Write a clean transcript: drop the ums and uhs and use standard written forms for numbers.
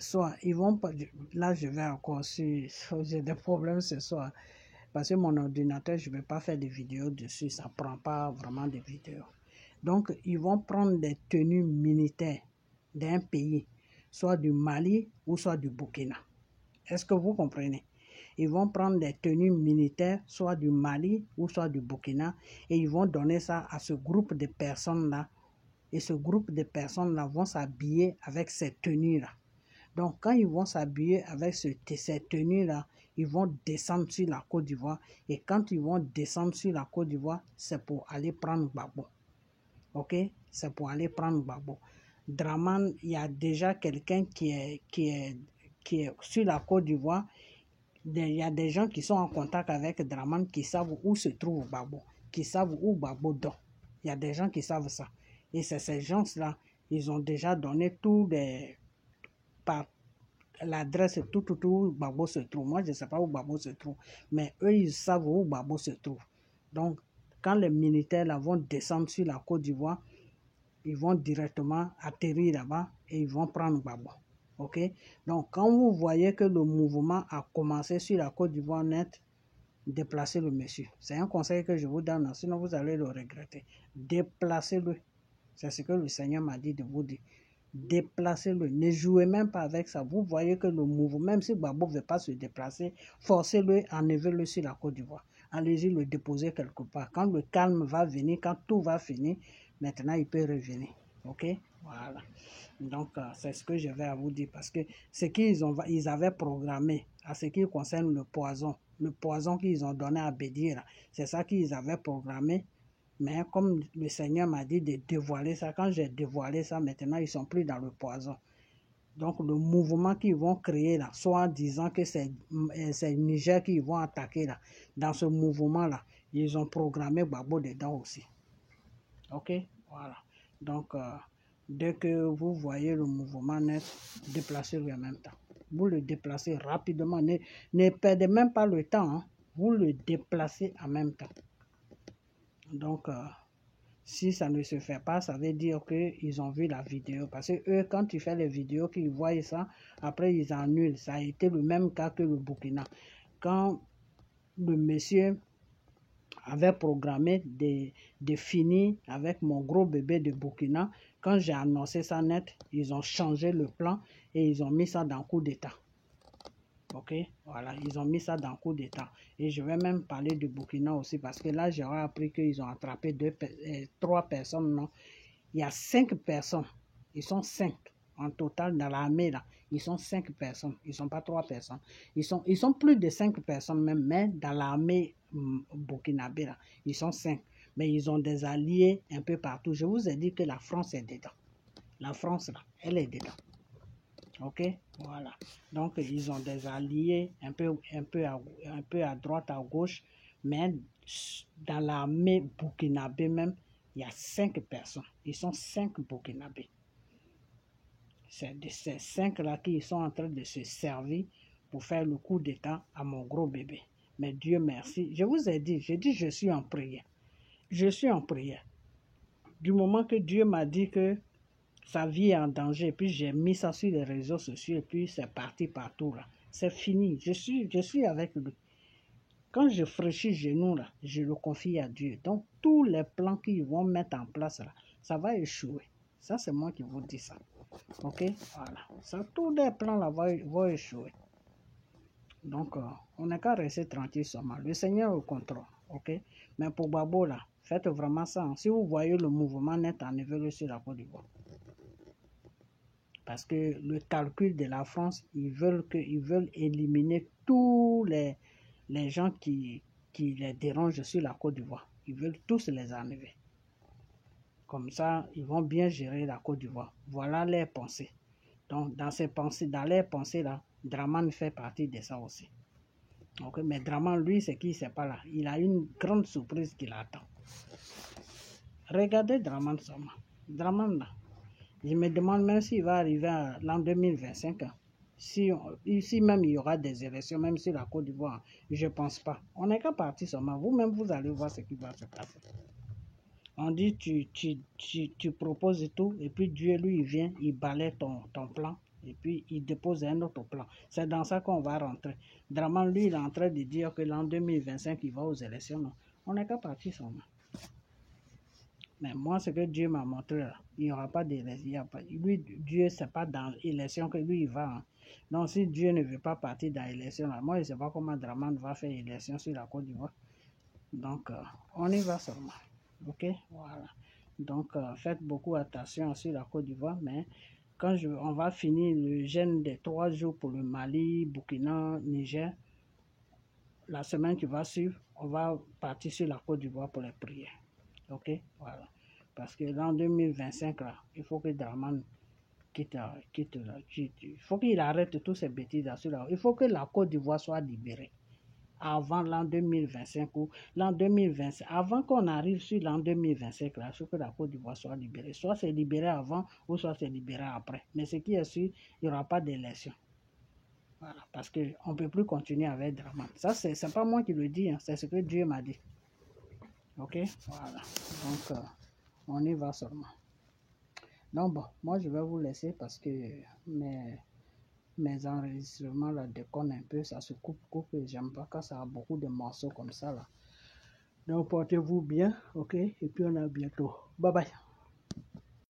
soit ils vont pas... Là, je vais encore sur... J'ai des problèmes ce soir. Parce que mon ordinateur, je ne vais pas faire des vidéos dessus. Ça ne prend pas vraiment des vidéos. Donc, ils vont prendre des tenues militaires d'un pays, soit du Mali ou soit du Burkina. Est-ce que vous comprenez? Ils vont prendre des tenues militaires, soit du Mali ou soit du Burkina, et ils vont donner ça à ce groupe de personnes-là. Et ce groupe de personnes-là vont s'habiller avec ces tenues-là. Donc, quand ils vont s'habiller avec ces tenues-là, ils vont descendre sur la Côte d'Ivoire. Et quand ils vont descendre sur la Côte d'Ivoire, c'est pour aller prendre Gbagbo. Ok? C'est pour aller prendre Gbagbo. Dramane, il y a déjà quelqu'un qui est sur la Côte d'Ivoire. Il y a des gens qui sont en contact avec Dramane qui savent où se trouve Gbagbo, qui savent où Gbagbo dort. Il y a des gens qui savent ça. Et c'est ces gens-là, ils ont déjà donné tous les... par l'adresse, tout où Gbagbo se trouve. Moi, je ne sais pas où Gbagbo se trouve, mais eux, ils savent où Gbagbo se trouve. Donc, quand les militaires là, vont descendre sur la Côte d'Ivoire, ils vont directement atterrir là-bas et ils vont prendre Gbagbo. Ok? Donc, quand vous voyez que le mouvement a commencé sur la Côte d'Ivoire net, déplacez le monsieur. C'est un conseil que je vous donne, sinon vous allez le regretter. Déplacez-le. C'est ce que le Seigneur m'a dit de vous dire. Déplacez-le. Ne jouez même pas avec ça. Vous voyez que le mouvement, même si Gbagbo ne veut pas se déplacer, forcez-le, enlevez-le sur la Côte d'Ivoire. Allez-y le déposer quelque part. Quand le calme va venir, quand tout va finir, maintenant il peut revenir. Ok? Voilà. Donc, c'est ce que je vais à vous dire. Parce que ce qu'ils avaient programmé, à ce qui concerne le poison qu'ils ont donné à Bédir, c'est ça qu'ils avaient programmé. Mais comme le Seigneur m'a dit de dévoiler ça, quand j'ai dévoilé ça, maintenant, ils ne sont plus dans le poison. Donc, le mouvement qu'ils vont créer là, soit en disant que c'est Niger qu'ils vont attaquer là, dans ce mouvement-là, ils ont programmé Gbagbo dedans aussi. Ok? Voilà. Donc, dès que vous voyez le mouvement net, déplacez-le en même temps. Vous le déplacez rapidement. Ne perdez même pas le temps. Hein. Vous le déplacez en même temps. Donc, si ça ne se fait pas, ça veut dire qu'ils ont vu la vidéo. Parce que eux, quand tu fais les vidéos, qu'ils voient ça, après ils annulent. Ça a été le même cas que le Burkina. Quand le monsieur avait programmé de finir avec mon gros bébé de Burkina, quand j'ai annoncé ça net, ils ont changé le plan et ils ont mis ça dans coup d'état. Ok, voilà, ils ont mis ça dans coup d'état. Et je vais même parler du Burkina aussi parce que là, j'aurais appris qu'ils ont attrapé 3 personnes, non? Il y a 5 personnes. Ils sont 5 en total dans l'armée, là. Ils sont 5 personnes. Ils ne sont pas 3 personnes. Ils sont plus de 5 personnes même, mais dans l'armée burkinabé, là, ils sont 5. Mais ils ont des alliés un peu partout. Je vous ai dit que la France est dedans. La France, là, elle est dedans. Ok, voilà. Donc, ils ont des alliés un peu à droite, à gauche, mais dans l'armée burkinabé même, il y a 5 personnes. Ils sont 5 burkinabés. C'est de ces 5-là qui sont en train de se servir pour faire le coup d'état à mon gros bébé. Mais Dieu merci. Je vous ai dit, je suis en prière. Je suis en prière. Du moment que Dieu m'a dit que sa vie est en danger, et puis j'ai mis ça sur les réseaux sociaux, et puis c'est parti partout là. C'est fini. Je suis avec lui. Quand je fraîchis genoux là, je le confie à Dieu. Donc tous les plans qu'ils vont mettre en place là, ça va échouer. Ça c'est moi qui vous dis ça. Ok, voilà. Ça, tous les plans là vont échouer. Donc on n'a qu'à rester tranquille seulement. Le Seigneur est au contrôle. Ok. Mais pour Gbagbo là, faites vraiment ça. Si vous voyez le mouvement net, enlevez-le sur la Côte d'Ivoire. Parce que le calcul de la France, ils veulent éliminer tous les gens qui les dérangent sur la Côte d'Ivoire. Ils veulent tous les enlever. Comme ça, ils vont bien gérer la Côte d'Ivoire. Voilà leurs pensées. Donc, dans leurs pensées là, Dramane fait partie de ça aussi. Donc, mais Dramane, lui, c'est qui, il sait pas là. Il a une grande surprise qui l'attend. Regardez Dramane seulement. Dramane là. Je me demande même s'il va arriver à l'an 2025. Si même il y aura des élections, même sur la Côte d'Ivoire, je ne pense pas. On n'est qu'à partir seulement. Vous-même, vous allez voir ce qui va se passer. On dit, tu proposes tout, et puis Dieu, lui, il vient, il balaie ton plan, Et puis, il dépose un autre plan. C'est dans ça qu'on va rentrer. Draman, lui, il est en train de dire que l'an 2025, il va aux élections. Non. On n'est qu'à partir seulement. Mais moi, ce que Dieu m'a montré, là, il n'y aura pas d'élection. Lui, Dieu, ce n'est pas dans l'élection que lui, il va. Hein. Donc, si Dieu ne veut pas partir dans l'élection, moi, je ne sais pas comment Draman va faire l'élection sur la Côte d'Ivoire. Donc, on y va seulement. OK? Voilà. Donc, faites beaucoup attention sur la Côte d'Ivoire, mais quand on va finir le jeûne des 3 jours pour le Mali, Burkina, Niger, la semaine qui va suivre, on va partir sur la Côte d'Ivoire pour les prières. OK? Voilà. Parce que l'an 2025, là, il faut que Draman quitte il faut qu'il arrête tous ces bêtises là. Il faut que la Côte d'Ivoire soit libérée avant l'an 2025 ou l'an 2025. Avant qu'on arrive sur l'an 2025, là, il faut que la Côte d'Ivoire soit libérée. Soit c'est libéré avant ou soit c'est libéré après. Mais ce qui est sûr, il n'y aura pas d'élection. Voilà, parce qu'on ne peut plus continuer avec Draman. Ça, c'est pas moi qui le dis, hein, c'est ce que Dieu m'a dit. OK? Voilà. Donc, on y va seulement. Donc, bon, moi, je vais vous laisser parce que mes enregistrements là déconnent un peu, ça se coupe et j'aime pas quand ça a beaucoup de morceaux comme ça là. Donc, portez-vous bien, OK? Et puis, on a bientôt. Bye bye.